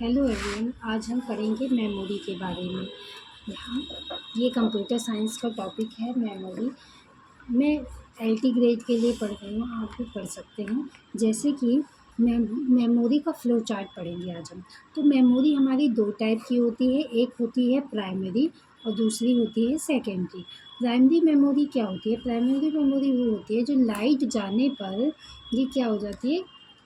Hello everyone, आज हम पढ़ेंगे मेमोरी के बारे में। यहाँ ये कंप्यूटर साइंस का टॉपिक है मेमोरी। मैं एलटी ग्रेड के लिए पढ़ रही हूँ, आप भी पढ़ सकते हैं। जैसे कि मेमोरी का फ्लो चार्ट पढ़ेंगे आज हम। तो मेमोरी हमारी दो टाइप की होती है, एक होती है प्राइमरी और दूसरी होती है सेकेंडरी। प्राइमरी मेमोरी क्या होती है? प्राइमरी मेमोरी वो होती है जो लाइट जाने पर ये क्या हो जाती है,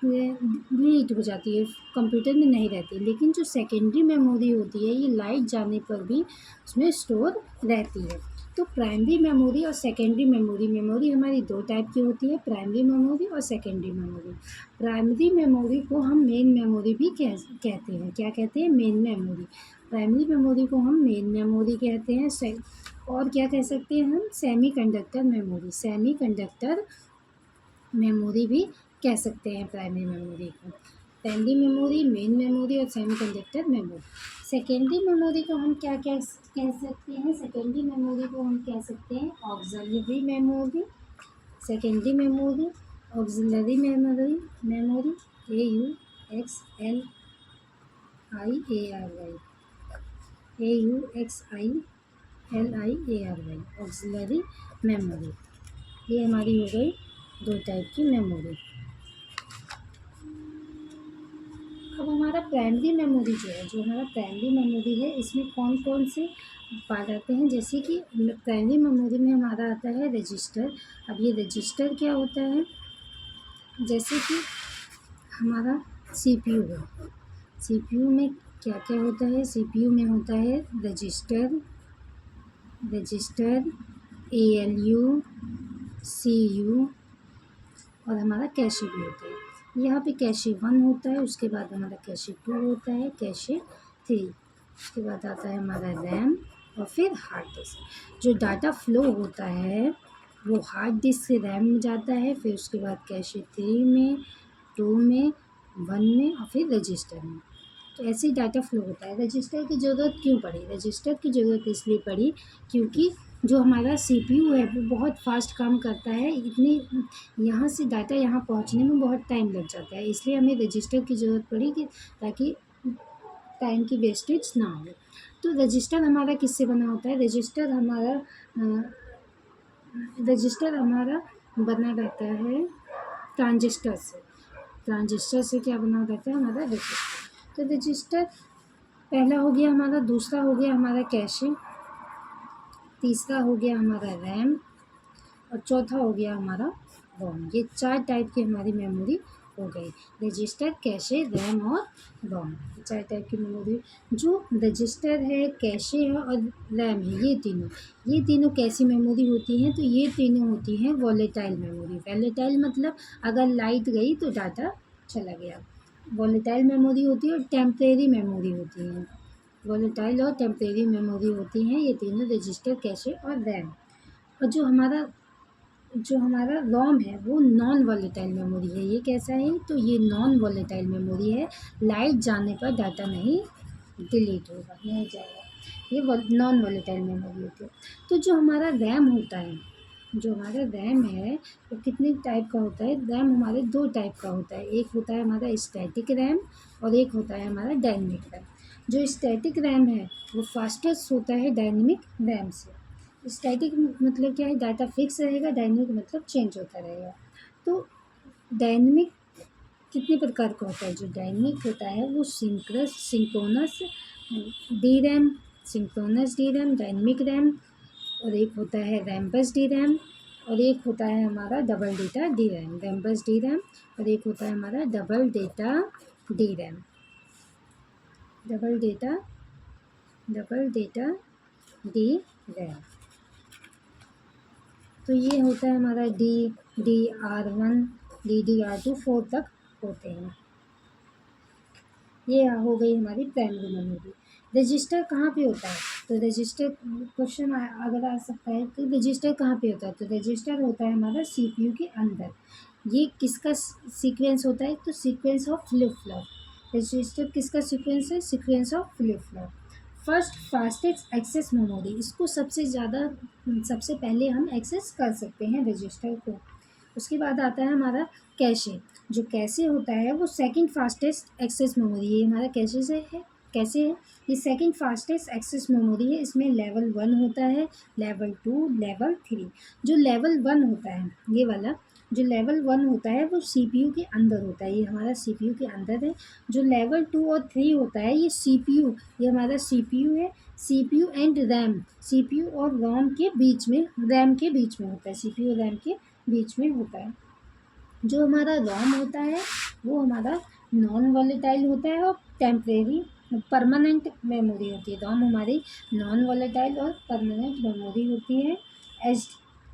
डिलीट हो जाती है, कंप्यूटर में नहीं रहती। लेकिन जो सेकेंडरी मेमोरी होती है ये लाइट जाने पर भी उसमें स्टोर रहती है। तो प्राइमरी मेमोरी और सेकेंडरी मेमोरी हमारी दो टाइप की होती है, प्राइमरी मेमोरी और सेकेंडरी मेमोरी। प्राइमरी मेमोरी को हम मेन मेमोरी भी कहते हैं। क्या कहते हैं? Main memory. प्राइमरी मेमोरी को हम मेन मेमोरी कहते हैं। और क्या कह सकते हैं हम? Semi conductor memory. Semi conductor memory भी कह सकते हैं प्राइमरी मेमोरी को। प्राइमरी मेमोरी, मेन मेमोरी और semi conductor memory. Secondary memory को हम क्या क्या कह सकते हैं? सेकेंडरी मेमोरी को हम कह सकते हैं auxiliary memory. Secondary memory, auxiliary memory AUXILRY auxiliary memory. ये हमारी हो गई दो टाइप की मेमोरी। अब हमारा प्राइमरी मेमोरी जो हमारा प्राइमरी मेमोरी है, इसमें कौन कौन से पार्ट आते हैं? जैसे कि प्राइमरी मेमोरी में हमारा आता है रजिस्टर। अब ये रजिस्टर क्या होता है? जैसे कि हमारा सीपीयू है, सीपीयू में क्या क्या होता है? सीपीयू में होता है रजिस्टर, ALU, CU और हमारा कैशे भी होता है। यहाँ पे कैशे 1 होता है, उसके बाद हमारा कैशे 2 होता है, कैशे 3, उसके बाद आता है हमारा रैम और फिर हार्ड डिस्क। जो डाटा फ्लो होता है वो हार्ड डिस्क से रैम में जाता है, फिर उसके बाद कैशे 3 में, 2 में, 1 में और फिर रजिस्टर में। तो ऐसे ही डाटा फ्लो होता है। रजिस्टर की ज़रूरत क्यों पड़ी? रजिस्टर की ज़रूरत इसलिए पड़ी क्योंकि जो हमारा सीपीयू है वो बहुत फास्ट काम करता है। इतनी यहाँ से डाटा यहाँ पहुँचने में बहुत टाइम लग जाता है, इसलिए हमें रजिस्टर की ज़रूरत पड़ी कि ताकि टाइम की वेस्टेज ना हो। तो रजिस्टर हमारा किससे बना होता है? रजिस्टर हमारा बना रहता है ट्रांजिस्टर से। ट्रांजिस्टर से क्या बना रहता है? हमारा रजिस्टर। तो रजिस्टर पहला हो गया हमारा, दूसरा हो गया हमारा कैशे, तीसरा हो गया हमारा रैम और चौथा हो गया हमारा रोम। ये 4 टाइप की हमारी मेमोरी हो गई, रजिस्टर, कैशे, रैम और रोम। 4 टाइप की मेमोरी। जो रजिस्टर है, कैशे है और रैम है, ये तीनों कैसी मेमोरी होती हैं? तो ये तीनों होती हैं वॉलेटाइल मेमोरी। वॉलेटाइल मतलब अगर लाइट गई तो डाटा चला गया। वॉलेटाइल मेमोरी होती है और टेम्परेरी मेमोरी होती है। वॉलेटाइल और टेम्परेरी मेमोरी होती हैं ये तीनों, रजिस्टर, कैशे और रैम। और जो हमारा रोम है वो नॉन वॉलेटाइल मेमोरी है। ये कैसा है? तो ये नॉन वॉलेटाइल मेमोरी है, लाइट जाने पर डाटा नहीं डिलीट होगा, नहीं जाएगा। ये नॉन वॉलेटाइल मेमोरी होती है। तो जो हमारा रैम होता है, जो हमारा रैम है वो कितने टाइप का होता है? रैम हमारे 2 टाइप का होता है, एक होता है हमारा स्टैटिक रैम और एक होता है हमारा डायनेमिक रैम। जो स्टैटिक रैम है वो फास्टेस्ट होता है डायनेमिक रैम से। स्टैटिक मतलब क्या है? डाटा फिक्स रहेगा, डायनेमिक मतलब चेंज होता रहेगा। तो डायनेमिक कितने प्रकार का होता है? जो डायनेमिक होता है वो synchronous D RAM, dynamic RAM, और एक होता है रैम्बस डी रैम और एक होता है हमारा double data D RAM. रैम्बस D RAM और एक होता है हमारा double data D RAM. Double data D RAM. तो ये होता है हमारा DDR1, DDR2, 4 तक होते हैं। ये हो गई हमारी प्राइमरी मेमोरी। रजिस्टर कहाँ पे होता है? तो रजिस्टर क्वेश्चन अगर आ सकता है तो रजिस्टर कहाँ पे होता है? तो रजिस्टर होता है हमारा सीपीयू के अंदर। ये किसका सीक्वेंस होता है? तो sequence of flip flop. Register किसका सीक्वेंस है? Sequence of flip flop. First fastest access memory, इसको सबसे पहले हम एक्सेस कर सकते हैं रजिस्टर को। उसके बाद आता है हमारा कैशे। जो कैसे होता है वो सेकंड फास्टेस्ट एक्सेस मेमोरी, ये हमारा कैसे से है, कैसे है, ये सेकंड फास्टेस्ट एक्सेस मेमोरी है। इसमें लेवल 1 होता है, लेवल 2, लेवल 3। जो लेवल 1 होता है, ये वाला जो लेवल 1 होता है वो सीपीयू के अंदर होता है, ये हमारा सीपीयू के अंदर है। जो लेवल 2 और 3 होता है ये सीपीयू, ये हमारा सीपीयू है, सीपीयू एंड रैम, सीपीयू और रोम के बीच में, रैम के बीच में होता है, सीपीयू और रैम के बीच में होता है। जो हमारा रोम होता है वो हमारा नॉन वॉलेटाइल होता है और टेम्परेरी परमानेंट मेमोरी होती है। रोम हमारी नॉन वॉलेटाइल और परमानेंट मेमोरी होती है।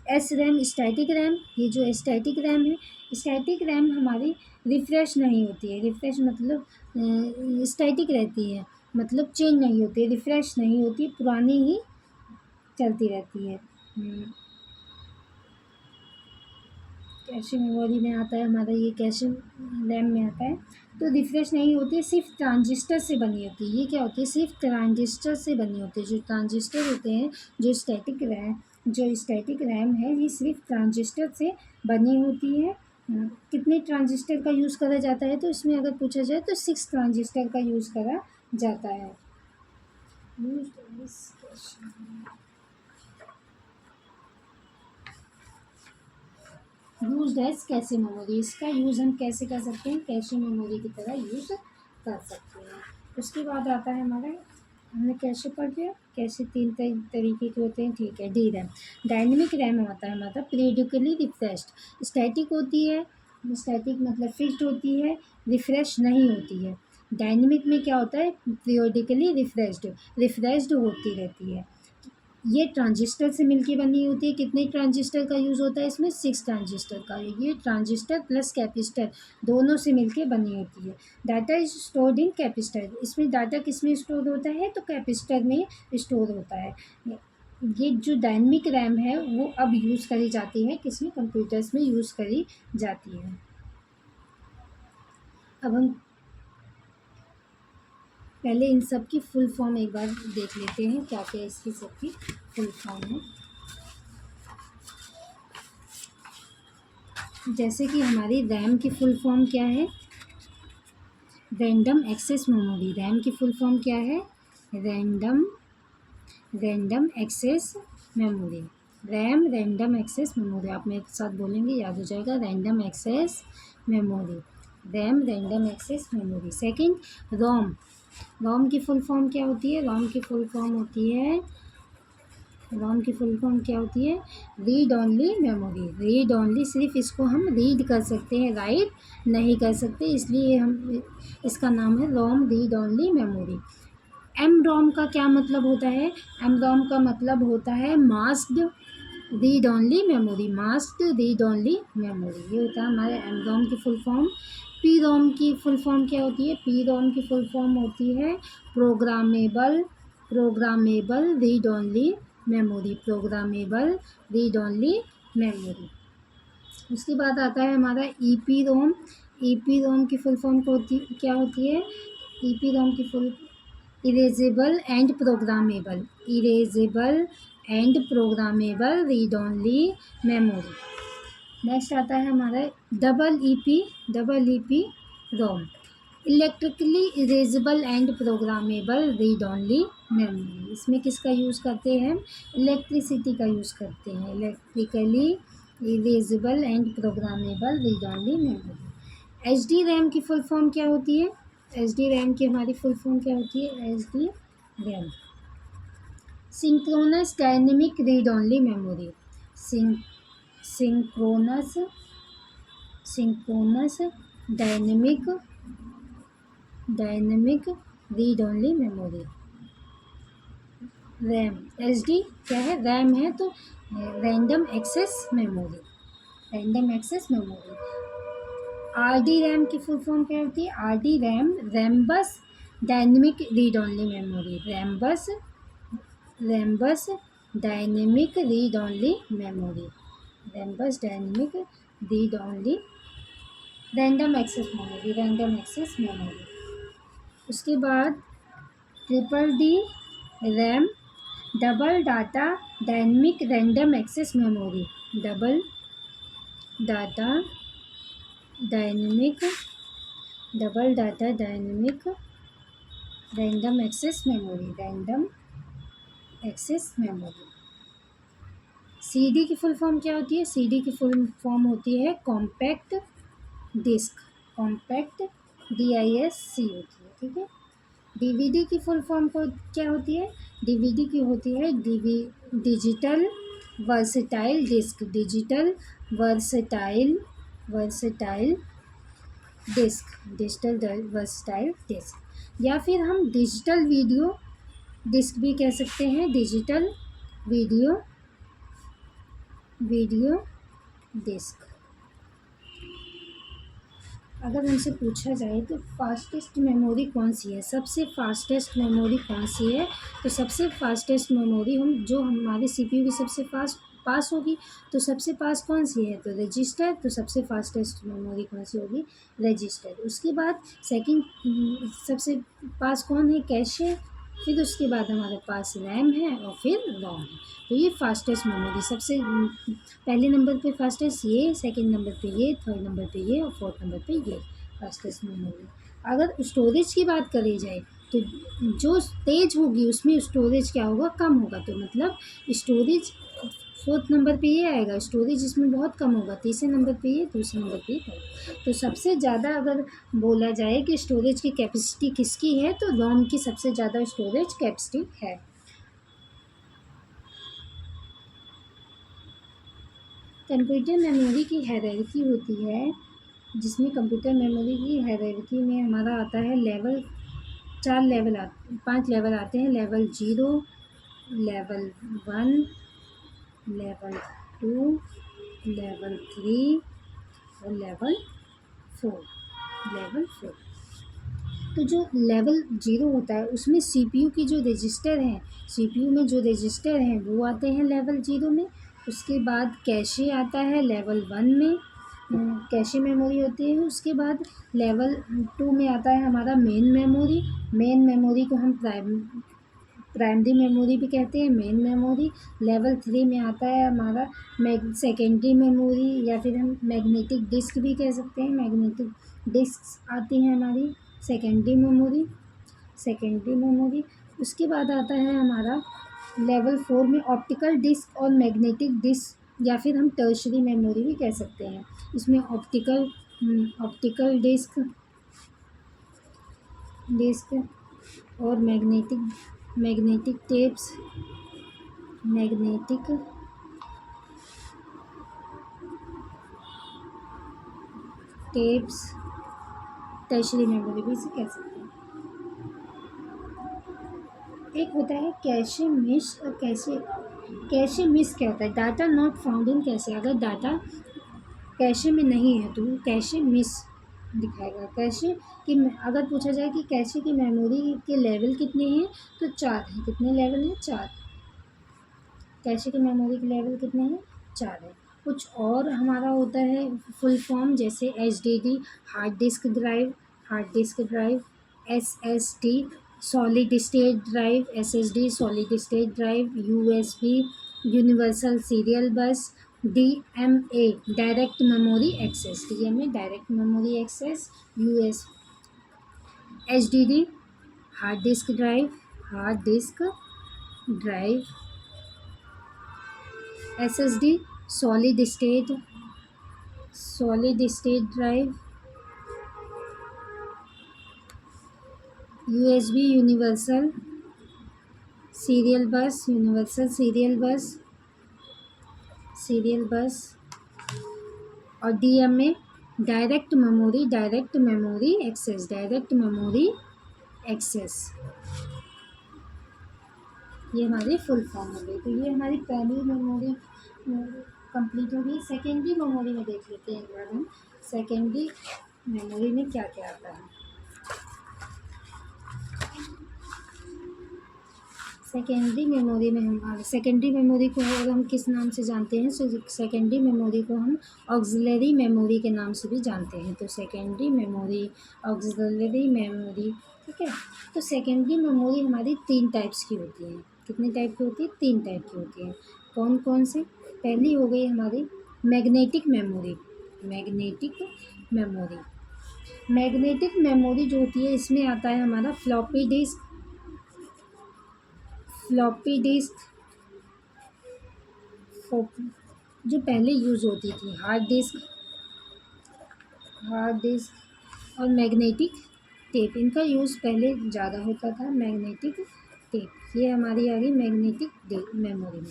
एस रैम स्टैटिक रैम, ये जो स्टैटिक रैम है, स्टैटिक रैम हमारी रिफ़्रेश नहीं होती है, रिफ़्रेश मतलब स्टैटिक रहती है, मतलब चेंज नहीं होती, रिफ़्रेश नहीं होती, पुरानी ही चलती रहती है। कैशे मेमोरी में आता है हमारा, ये कैशे रैम में आता है, तो रिफ्रेश नहीं होती है, सिर्फ ट्रांजिस्टर से बनी होती है। ये क्या होती है, सिर्फ ट्रांजिस्टर से बनी होती है। जो ट्रांजिस्टर होते हैं, जो स्टैटिक रैम है, ये सिर्फ ट्रांजिस्टर से बनी होती है। कितने ट्रांजिस्टर का यूज़ करा जाता है, तो इसमें अगर पूछा जाए तो 6 ट्रांजिस्टर का यूज़ करा जाता है। यूज एज कैशे मेमोरी, इसका यूज़ हम कैसे कर सकते हैं, कैशे मेमोरी की तरह यूज़ कर सकते हैं। उसके बाद आता है हमारा, हमने कैशे पढ़ लिया, कैशे 3 तरीके के होते हैं, ठीक है। डी रैम, डायनेमिक रैम होता है हमारा पीरियडिकली रिफ्रेश्ड, स्टैटिक होती है, स्टैटिक मतलब फिक्स्ड होती है, रिफ्रेश नहीं होती है। डायनेमिक में क्या होता है, पीरियडिकली रिफ्रेश्ड होती रहती है। ये ट्रांजिस्टर से मिलके बनी होती है। कितने ट्रांजिस्टर का यूज़ होता है इसमें, 6 ट्रांजिस्टर का। ये ट्रांजिस्टर प्लस कैपेसिटर दोनों से मिलके बनी होती है। Data is stored in capacitor, इसमें डाटा किस में स्टोर होता है, तो कैपेसिटर में स्टोर होता है। ये जो डायनेमिक रैम है वो अब यूज़ करी जाती है, किसमें, कंप्यूटर्स में यूज़ करी जाती है। अब हम पहले इन सब की फुल फॉर्म एक बार देख लेते हैं, क्या क्या इसकी सबकी फुल फॉर्म है। जैसे कि हमारी रैम की फुल फॉर्म क्या है, रैंडम एक्सेस मेमोरी। रैम की फुल फॉर्म क्या है, random access memory. RAM random access memory, आप मेरे साथ बोलेंगे याद हो जाएगा, random access memory, RAM random access memory. Second, ROM. ROM की फुल फॉर्म क्या होती है, रोम की फुल फॉर्म होती है, रोम की फुल फॉर्म क्या होती है, read only memory. Read only, सिर्फ इसको हम रीड कर सकते हैं, राइट नहीं कर सकते, इसलिए हम इसका नाम है रोम, रीड ओनली मेमोरी। एम रोम का क्या मतलब होता है, एम रोम का मतलब होता है masked read only memory, masked read only memory, ये होता है हमारे एम रोम की फुल फॉर्म। पी रोम की फुल फॉर्म क्या होती है, पी रोम की फुल फॉर्म होती है programmable read only memory, programmable read only memory. उसके बाद आता है हमारा E P ROM. E P ROM की फुल फॉर्म क्या होती है, ई पी रोम की full, erasable and programmable, erasable and programmable read only memory. Next आता है हमारा double E P ROM, electrically erasable and programmable read only memory. इसमें किसका यूज़ करते हैं, इलेक्ट्रिसिटी का यूज़ करते हैं, electrically erasable and programmable read only memory. H D RAM की फुल फॉर्म क्या होती है, एच डी रैम की हमारी फुल फॉर्म क्या होती है, H D RAM, synchronous dynamic read only memory, synchronous dynamic read only memory. RAM, H D क्या है, रैम है, तो random access memory, random access memory. R D RAM की फुल फॉर्म क्या होती है, R D RAM, rambus dynamic read only memory, rambus dynamic read only memory, rambus dynamic read only random access memory, random access memory. उसके बाद triple D RAM, double data dynamic random access memory, double data dynamic double data dynamic random access memory, random access memory. CD की full form क्या होती है? CD की full form होती है compact disc, compact DISC होती है, ठीक है। डीवीडी की फुल फॉर्म को क्या होती है? डीवीडी की होती है digital versatile disc, digital versatile versatile disc, digital versatile disc. या फिर हम डिजिटल वीडियो डिस्क भी कह सकते हैं, डिजिटल वीडियो डिस्क। अगर हमसे पूछा जाए तो फास्टेस्ट मेमोरी कौन सी है, सबसे फास्टेस्ट मेमोरी कौन सी है, तो सबसे फास्टेस्ट मेमोरी जो हमारे CPU की सबसे पास होगी, तो सबसे पास कौन सी है? तो रजिस्टर। तो सबसे फास्टेस्ट मेमोरी कौन सी होगी? रजिस्टर। उसके बाद सेकंड सबसे पास कौन है? कैशे। फिर उसके बाद हमारे पास रैम है और फिर रोम है। तो ये फास्टेस्ट मेमोरी सबसे पहले नंबर पे फास्टेस्ट ये, सेकंड नंबर पे ये, थर्ड नंबर पे ये और फोर्थ नंबर पे ये फास्टेस्ट मेमोरी। अगर स्टोरेज की बात करी जाए तो जो तेज होगी उसमें स्टोरेज क्या होगा? कम होगा। तो मतलब स्टोरेज फोर्थ नंबर पे ये आएगा, स्टोरेज इसमें बहुत कम होगा। तीसरे नंबर पे ये, दूसरे नंबर पे ये। तो सबसे ज़्यादा अगर बोला जाए कि स्टोरेज की कैपेसिटी किसकी है, तो रोम की सबसे ज़्यादा स्टोरेज कैपेसिटी है। कंप्यूटर मेमोरी की हायरार्की होती है, जिसमें कंप्यूटर मेमोरी की हायरार्की में हमारा आता है लेवल, 5 लेवल आते हैं। लेवल 0, लेवल 1, लेवल 2, लेवल 3 और लेवल 4। तो जो लेवल 0 होता है उसमें CPU की जो रजिस्टर हैं, CPU में जो रजिस्टर हैं वो आते हैं लेवल 0 में। उसके बाद कैशे आता है लेवल 1 में, कैशे मेमोरी होती है। उसके बाद लेवल 2 में आता है हमारा मेन मेमोरी। मेन मेमोरी को हम प्राइमरी मेमोरी भी कहते हैं, मेन मेमोरी। लेवल 3 में आता है हमारा सेकेंडरी मेमोरी, या फिर हम मैग्नेटिक डिस्क भी कह सकते हैं। मैग्नेटिक डिस्क आती हैं हमारी सेकेंडरी मेमोरी। उसके बाद आता है हमारा लेवल 4 में ऑप्टिकल डिस्क और मैग्नेटिक डिस्क, या फिर हम टर्शरी मेमोरी भी कह सकते हैं। इसमें ऑप्टिकल डिस्क और मैग्नेटिक टेप्स टर्शरी मेमोरी भी इसे कह सकते हैं। एक होता है कैशे मिस और कैशे मिस क्या होता है? Data not found in cache. अगर डाटा कैशे में नहीं है तो वो कैशे मिस दिखाएगा। कैशे की अगर पूछा जाए कि कैशे की मेमोरी के लेवल कितने हैं, तो 4 हैं। कितने लेवल हैं? 4। कैशे की मेमोरी के लेवल कितने हैं? 4 है। कुछ और हमारा होता है फुल फॉर्म, जैसे HDD hard disk drive, SSD solid state drive, SSD solid state drive, USB universal serial bus, DMA direct memory access, direct memory access, HDD hard disk drive, SSD solid state drive, USB universal serial bus और DMA direct memory access. ये हमारी full form हो गई। तो ये हमारी primary memory complete हो गई। सेकेंडरी मेमोरी में देख लेते हैं एक बार हम, सेकेंडरी मेमोरी में क्या क्या आता है। सेकेंडरी मेमोरी को अगर हम किस नाम से जानते हैं, तो सेकेंडरी मेमोरी को हम ऑक्सिलरी मेमोरी के नाम से भी जानते हैं। तो सेकेंडरी मेमोरी, ऑक्सिलरी मेमोरी, ठीक है। तो सेकेंडरी मेमोरी हमारी 3 टाइप्स की होती है। कितने टाइप की होती है? 3 टाइप की होती है। कौन कौन से? पहली हो गई हमारी मैग्नेटिक मेमोरी। मैग्नेटिक मेमोरी जो होती है इसमें आता है हमारा फ्लॉपी डिस्क, फ्लॉपी डिस्क जो पहले यूज़ होती थी, हार्ड डिस्क, हार्ड डिस्क और मैग्नेटिक टेप, इनका यूज़ पहले ज़्यादा होता था। मैग्नेटिक टेप ये हमारी आ गई मैग्नेटिक मेमोरी में।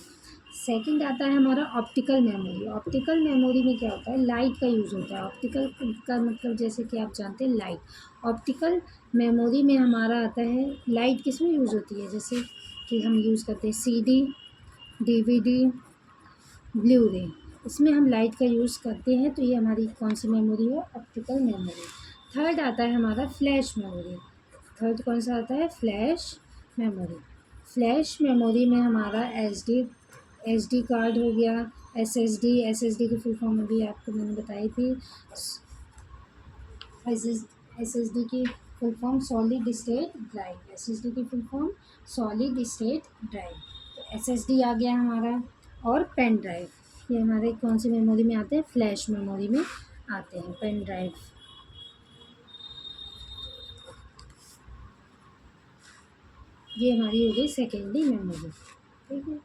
सेकंड आता है हमारा ऑप्टिकल मेमोरी। ऑप्टिकल मेमोरी में क्या होता है, लाइट का यूज़ होता है। ऑप्टिकल का मतलब जैसे कि आप जानते हैं लाइट। ऑप्टिकल मेमोरी में हमारा आता है लाइट किसमें यूज़ होती है, जैसे कि हम यूज़ करते हैं CD, DVD, ब्लू रे, इसमें हम लाइट का यूज़ करते हैं। तो ये हमारी कौन सी मेमोरी है, ऑप्टिकल मेमोरी। थर्ड आता है हमारा फ्लैश मेमोरी। थर्ड कौन सा आता है, फ्लैश मेमोरी। फ्लैश मेमोरी में हमारा SD कार्ड हो गया, SSD की फुल फॉर्म अभी आपको मैंने बताई थी। SSD की full form solid state drive, SSD की full form solid state drive. तो SSD आ गया हमारा। और पेन ड्राइव ये हमारे कौन सी मेमोरी में आते हैं, फ्लैश मेमोरी में आते हैं पेन ड्राइव। ये हमारी हो गई सेकेंडरी मेमोरी, ठीक है।